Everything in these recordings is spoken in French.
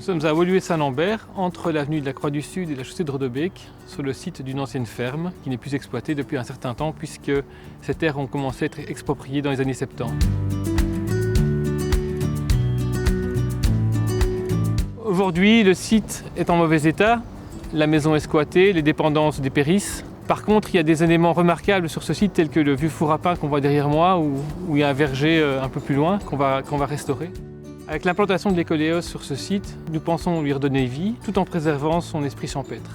sommes à Woluwe-Saint-Lambert, entre l'avenue de la Croix du Sud et la chaussée de Rodebeek, sur le site d'une ancienne ferme qui n'est plus exploitée depuis un certain temps puisque ces terres ont commencé à être expropriées dans les années 70. Aujourd'hui, le site est en mauvais état, la maison est squattée, les dépendances dépérissent. Par contre, il y a des éléments remarquables sur ce site tels que le vieux four à pain qu'on voit derrière moi où il y a un verger un peu plus loin qu'on va restaurer. Avec l'implantation de l'école EOS sur ce site, nous pensons lui redonner vie tout en préservant son esprit champêtre.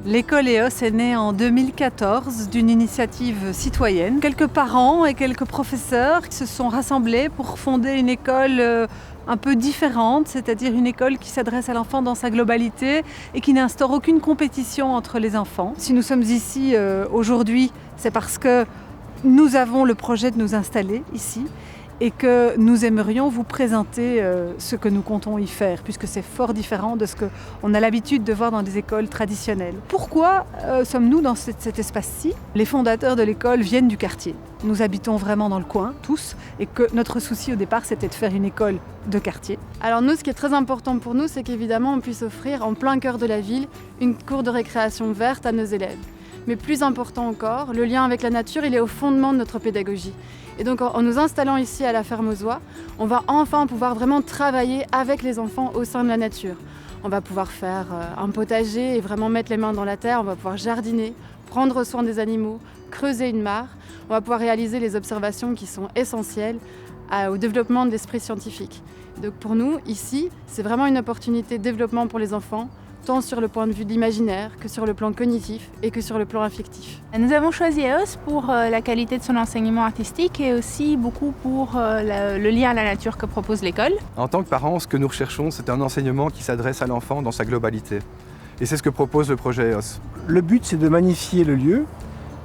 L'école EOS est née en 2014 d'une initiative citoyenne. Quelques parents et quelques professeurs qui se sont rassemblés pour fonder une école un peu différente, c'est-à-dire une école qui s'adresse à l'enfant dans sa globalité et qui n'instaure aucune compétition entre les enfants. Si nous sommes ici aujourd'hui, c'est parce que nous avons le projet de nous installer ici et que nous aimerions vous présenter ce que nous comptons y faire, puisque c'est fort différent de ce qu'on a l'habitude de voir dans des écoles traditionnelles. Pourquoi sommes-nous dans cet espace-ci? Les fondateurs de l'école viennent du quartier. Nous habitons vraiment dans le coin, tous, et que notre souci au départ, c'était de faire une école de quartier. Alors nous, ce qui est très important pour nous, c'est qu'évidemment, on puisse offrir en plein cœur de la ville une cour de récréation verte à nos élèves. Mais plus important encore, le lien avec la nature, il est au fondement de notre pédagogie. Et donc en nous installant ici à la ferme aux Oies, on va enfin pouvoir vraiment travailler avec les enfants au sein de la nature. On va pouvoir faire un potager et vraiment mettre les mains dans la terre, on va pouvoir jardiner, prendre soin des animaux, creuser une mare. On va pouvoir réaliser les observations qui sont essentielles au développement de l'esprit scientifique. Donc pour nous, ici, c'est vraiment une opportunité de développement pour les enfants, tant sur le point de vue de l'imaginaire que sur le plan cognitif et que sur le plan affectif. Nous avons choisi EOS pour la qualité de son enseignement artistique et aussi beaucoup pour le lien à la nature que propose l'école. En tant que parents, ce que nous recherchons, c'est un enseignement qui s'adresse à l'enfant dans sa globalité. Et c'est ce que propose le projet EOS. Le but, c'est de magnifier le lieu.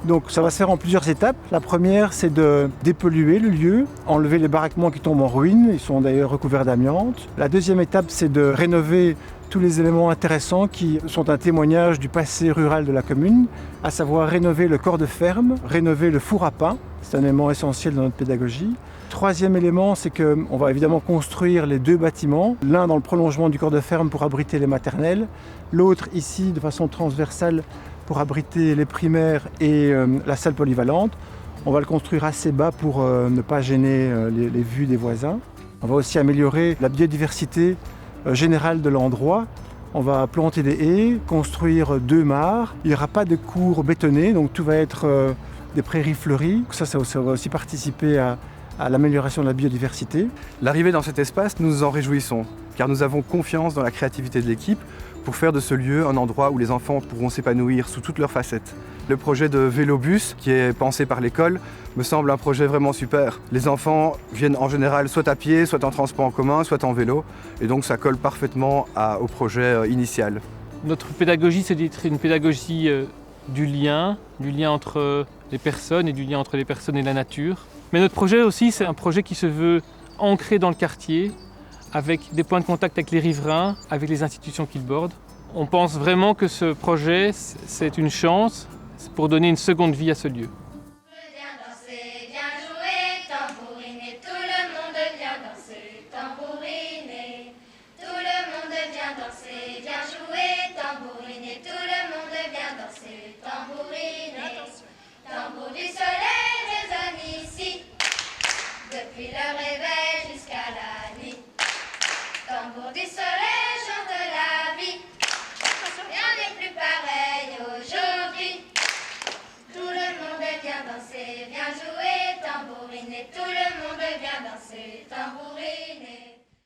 Donc ça va se faire en plusieurs étapes. La première, c'est de dépolluer le lieu, enlever les baraquements qui tombent en ruine, ils sont d'ailleurs recouverts d'amiante. La deuxième étape, c'est de rénover tous les éléments intéressants qui sont un témoignage du passé rural de la commune, à savoir rénover le corps de ferme, rénover le four à pain, c'est un élément essentiel dans notre pédagogie. Troisième élément, c'est qu'on va évidemment construire les deux bâtiments, l'un dans le prolongement du corps de ferme pour abriter les maternelles, l'autre ici de façon transversale pour abriter les primaires et la salle polyvalente. On va le construire assez bas pour ne pas gêner les vues des voisins. On va aussi améliorer la biodiversité générale de l'endroit. On va planter des haies, construire 2 mares. Il n'y aura pas de cours bétonnés, donc tout va être des prairies fleuries. Ça va aussi participer à l'amélioration de la biodiversité. L'arrivée dans cet espace, nous nous en réjouissons, car nous avons confiance dans la créativité de l'équipe pour faire de ce lieu un endroit où les enfants pourront s'épanouir sous toutes leurs facettes. Le projet de vélobus, qui est pensé par l'école, me semble un projet vraiment super. Les enfants viennent en général soit à pied, soit en transport en commun, soit en vélo, et donc ça colle parfaitement au projet initial. Notre pédagogie, c'est d'être une pédagogie du lien entre les personnes et du lien entre les personnes et la nature. Mais notre projet aussi, c'est un projet qui se veut ancré dans le quartier, avec des points de contact avec les riverains, avec les institutions qui le bordent. On pense vraiment que ce projet, c'est une chance pour donner une seconde vie à ce lieu. Viens danser, viens jouer, tambouriner, tout le monde vient danser, tambouriner. Tout le monde vient danser, viens jouer, tambouriner, tout le monde vient danser, tambouriner. Tambour du soleil résonne ici, depuis le réveil jusqu'à la nuit. Tambour du soleil chante la vie, rien n'est plus pareil aujourd'hui. Tout le monde vient danser, vient jouer, tambouriner, tout le monde vient danser, tambouriner.